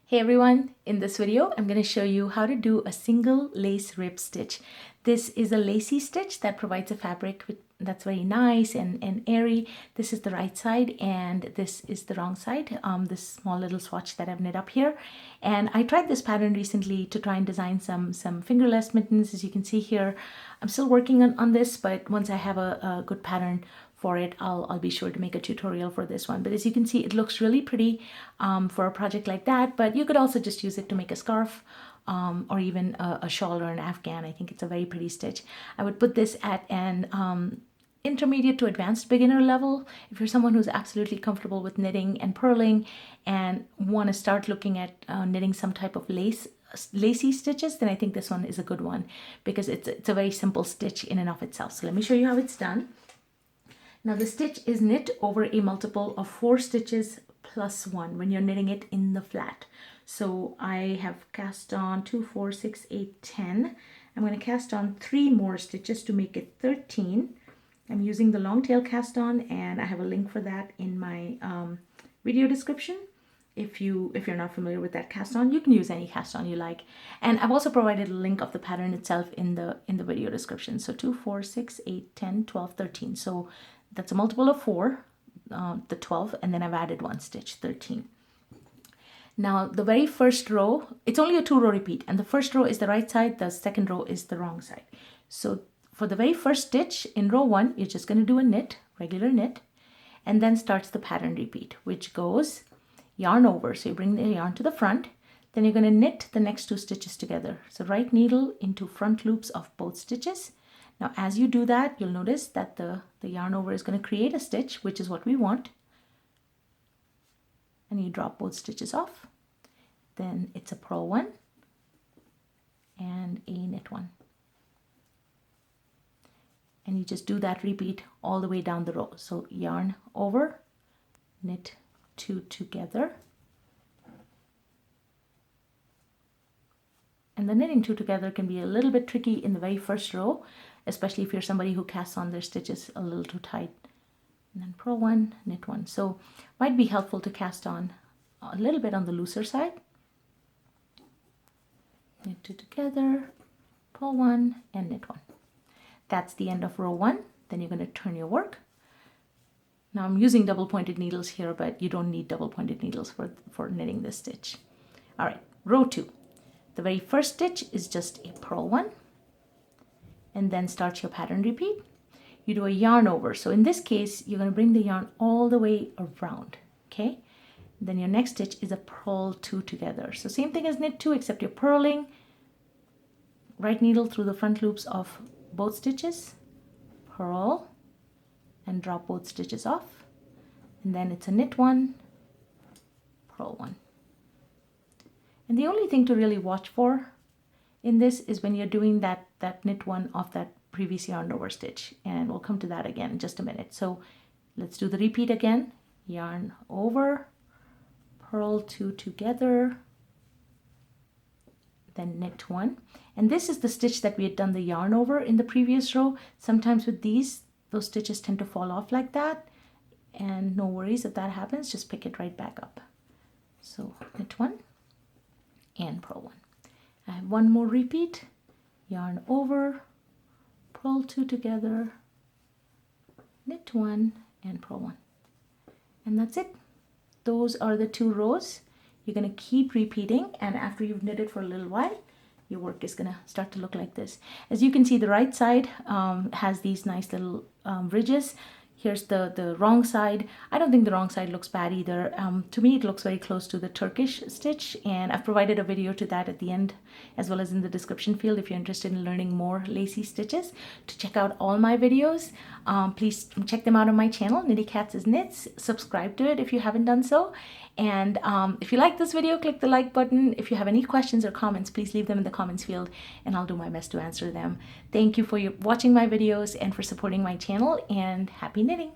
Hey everyone, in this video I'm going to show you how to do a single lace rib stitch. This is a Lacey stitch that provides a fabric that's very nice and airy. This is the right side and this is the wrong side, this small little swatch that I've knit up here. And I tried this pattern recently to try and design some fingerless mittens. As you can see here, I'm still working on this, but once I have a good pattern for it, I'll be sure to make a tutorial for this one. But as you can see, it looks really pretty for a project like that, but you could also just use it to make a scarf or even a shawl or an afghan. I think it's a very pretty stitch. I would put this at an intermediate to advanced beginner level. If you're someone who's absolutely comfortable with knitting and purling and want to start looking at knitting some type of lacy stitches, then I think this one is a good one because it's a very simple stitch in and of itself. So let me show you how it's done. Now the stitch is knit over a multiple of 4 stitches plus 1 when you're knitting it in the flat. So I have cast on 2, 4, 6, 8, 10. I'm going to cast on 3 more stitches to make it 13. I'm using the long tail cast on, and I have a link for that in my video description. If you're not familiar with that cast on, you can use any cast on you like. And I've also provided a link of the pattern itself in the video description. So 2, 4, 6, 8, 10, 12, 13. So that's a multiple of 4, the 12, and then I've added 1 stitch, 13. Now the very first row, it's only a 2-row repeat, and the first row is the right side, the second row is the wrong side. So for the very first stitch in row 1, you're just going to do a knit, regular knit, and then starts the pattern repeat, which goes yarn over. So you bring the yarn to the front, then you're going to knit the next 2 stitches together. So right needle into front loops of both stitches. Now as you do that, you'll notice that the yarn over is going to create a stitch, which is what we want. And you drop both stitches off. Then it's a purl 1 and a knit 1. And you just do that repeat all the way down the row. So yarn over, knit 2 together. And the knitting 2 together can be a little bit tricky in the very first row, especially if you're somebody who casts on their stitches a little too tight. And then purl 1, knit 1. So might be helpful to cast on a little bit on the looser side. Knit 2 together, purl 1 and knit 1. That's the end of row 1. Then you're going to turn your work. Now I'm using double pointed needles here, but you don't need double pointed needles for knitting this stitch. All right, row 2. The very first stitch is just a purl 1, and then start your pattern repeat. You do a yarn over. So in this case, you're going to bring the yarn all the way around, okay? Then your next stitch is a purl 2 together. So same thing as knit 2, except you're purling, right needle through the front loops of both stitches, purl, and drop both stitches off. And then it's a knit 1, purl 1. And the only thing to really watch for in this is when you're doing that knit 1 off that previous yarn over stitch, and we'll come to that again in just a minute. So let's do the repeat again. Yarn over, purl 2 together, then knit 1. And this is the stitch that we had done the yarn over in the previous row. Sometimes with those stitches tend to fall off like that, and no worries if that happens, just pick it right back up. So knit 1 and purl 1. I have 1 more repeat, yarn over, purl 2 together, knit 1 and purl 1. And that's it. Those are the 2 rows. You're going to keep repeating, and after you've knitted for a little while, your work is going to start to look like this. As you can see, the right side has these nice little ridges. Here's the wrong side. I don't think the wrong side looks bad either. To me, it looks very close to the Turkish stitch, and I've provided a video to that at the end, as well as in the description field if you're interested in learning more lacy stitches. To check out all my videos, please check them out on my channel, Knittycat's Knits. Subscribe to it if you haven't done so. And if you like this video, click the like button. If you have any questions or comments, please leave them in the comments field and I'll do my best to answer them. Thank you for watching my videos and for supporting my channel, and happy knitting!